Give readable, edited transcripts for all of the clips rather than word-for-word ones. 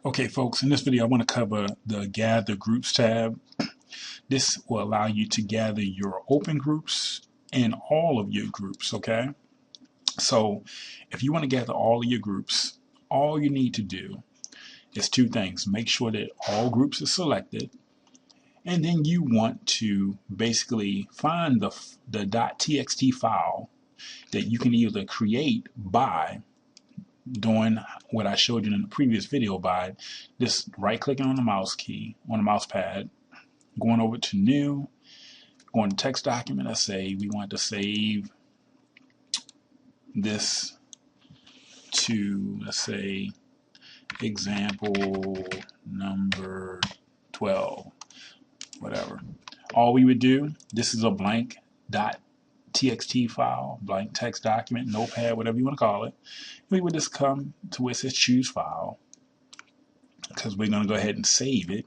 Okay, folks, in this video, I want to cover the Gather Groups tab. This will allow you to gather your open groups and all of your groups, okay? So if you want to gather all of your groups, all you need to do is two things. Make sure that all groups are selected, and then you want to basically find the .txt file that you can either create by doing what I showed you in the previous video by just right clicking on the mouse key on the mouse pad, going over to new, going to text document. Let's say we want to save this to, let's say, example number 12, whatever. All we would do, this is a blank .txt file, blank text document, notepad, whatever you want to call it. We would just come to where it says choose file, because we're going to go ahead and save it.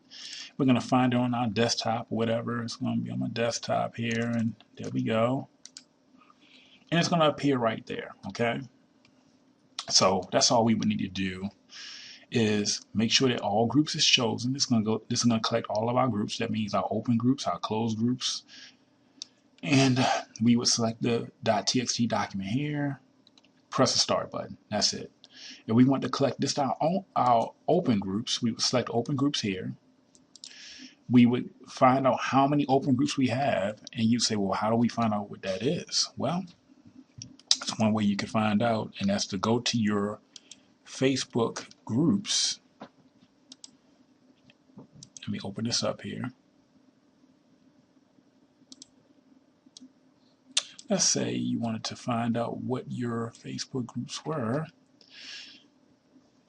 We're going to find it on our desktop or whatever. It's going to be on my desktop here, and there we go. And it's going to appear right there, okay? So that's all we would need to do is make sure that all groups is chosen. This is going to collect all of our groups. That means our open groups, our closed groups. And we would select the .txt document here, press the start button. That's it. If we want to collect this our open groups, we would select open groups here. We would find out how many open groups we have, and you say, well, how do we find out what that is? Well, it's one way you can find out, and that's to go to your Facebook groups. Let me open this up here. Let's say you wanted to find out what your Facebook groups were.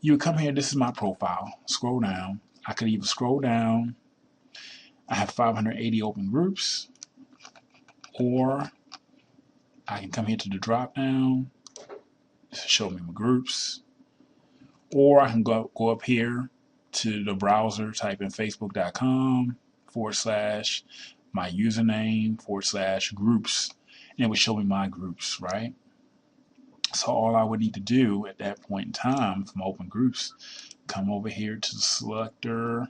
You would come here. This is my profile. Scroll down. I could even scroll down. I have 580 open groups, or I can come here to the drop down, show me my groups, or I can go up here to the browser, type in facebook.com/my username/groups, and it would show me my groups, right? So all I would need to do at that point in time from open groups, come over here to the selector.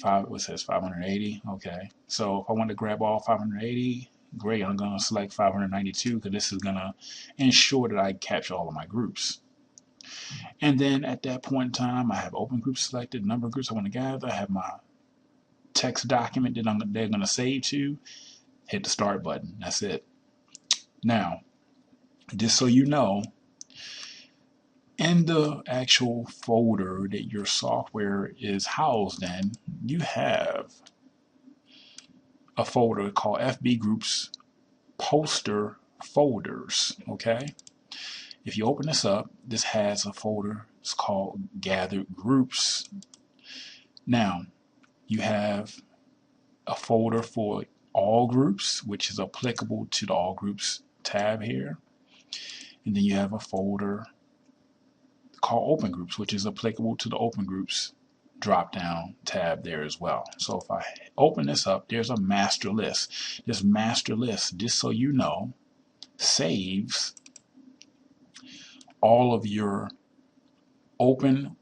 What says 580? Okay. So if I want to grab all 580, great. I'm going to select 592 because this is going to ensure that I capture all of my groups. And then at that point in time, I have open groups selected, number of groups I want to gather. I have my text document that they're going to save to. Hit the start button. That's it. Now, just so you know, in the actual folder that your software is housed in, you have a folder called FB Groups Poster Folders, okay? If you open this up, this has a folder. It's called Gathered Groups. Now, you have a folder for all groups, which is applicable to the All Groups tab here. And then you have a folder called Open Groups, which is applicable to the Open Groups drop down tab there as well. So if I open this up, there's a master list. This master list, just so you know, saves all of your open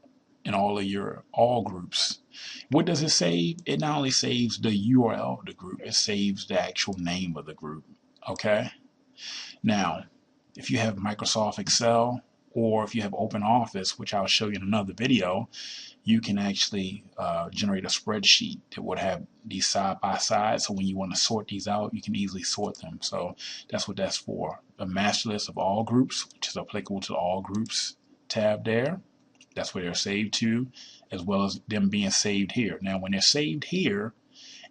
and all of your all groups. What does it save? It not only saves the URL of the group, it saves the actual name of the group, okay? Now, if you have Microsoft Excel, or if you have Open Office, which I'll show you in another video, you can actually generate a spreadsheet that would have these side by side. So when you want to sort these out, you can easily sort them. So that's what that's for. A master list of all groups, which is applicable to the All Groups tab there. That's where they're saved to, as well as them being saved here. Now, when they're saved here,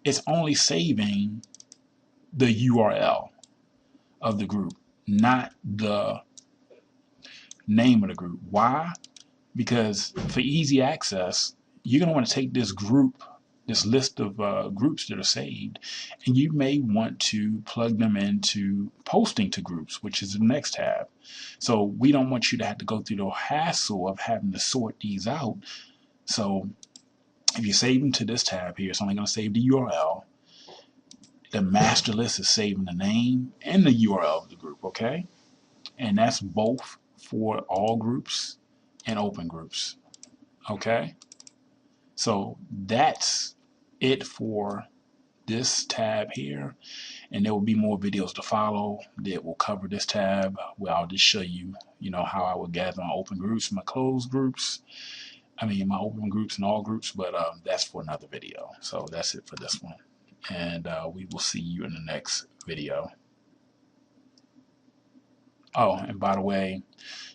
it's only saving the URL of the group, not the name of the group. Why? Because for easy access, you're going to want to take this group, this list of groups that are saved, and you may want to plug them into posting to groups, which is the next tab. So we don't want you to have to go through the hassle of having to sort these out. So if you save them to this tab here, it's only going to save the URL. The master list is saving the name and the URL of the group, okay? And that's both for all groups and open groups. Okay, so that's it for this tab here, and there will be more videos to follow that will cover this tab, where I'll just show you, how I would gather my open groups, my closed groups. I mean, my open groups and all groups, but that's for another video. So that's it for this one, and we will see you in the next video. Oh, and by the way,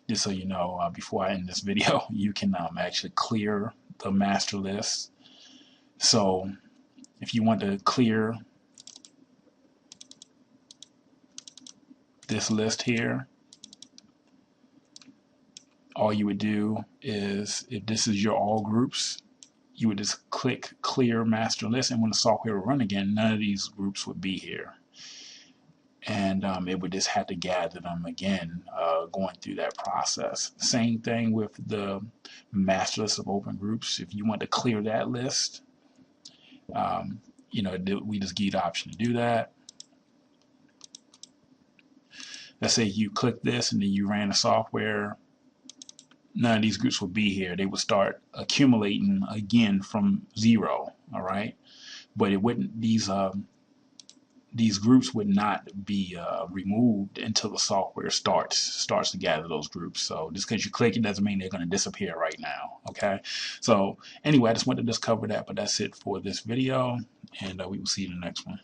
just so you know, before I end this video, you can actually clear the master list. So if you want to clear this list here, all you would do is, if this is your all groups, you would just click clear master list, and when the software will run again, none of these groups would be here. And it would just have to gather them again, going through that process. Same thing with the master list of open groups. If you want to clear that list, we just give you the option to do that. Let's say you click this and then you ran the software, none of these groups would be here. They would start accumulating again from zero, all right? But it wouldn't, these groups would not be removed until the software starts to gather those groups. So just because you click it doesn't mean they're going to disappear right now, okay? So anyway, I just wanted to just cover that, but that's it for this video, and we will see you in the next one.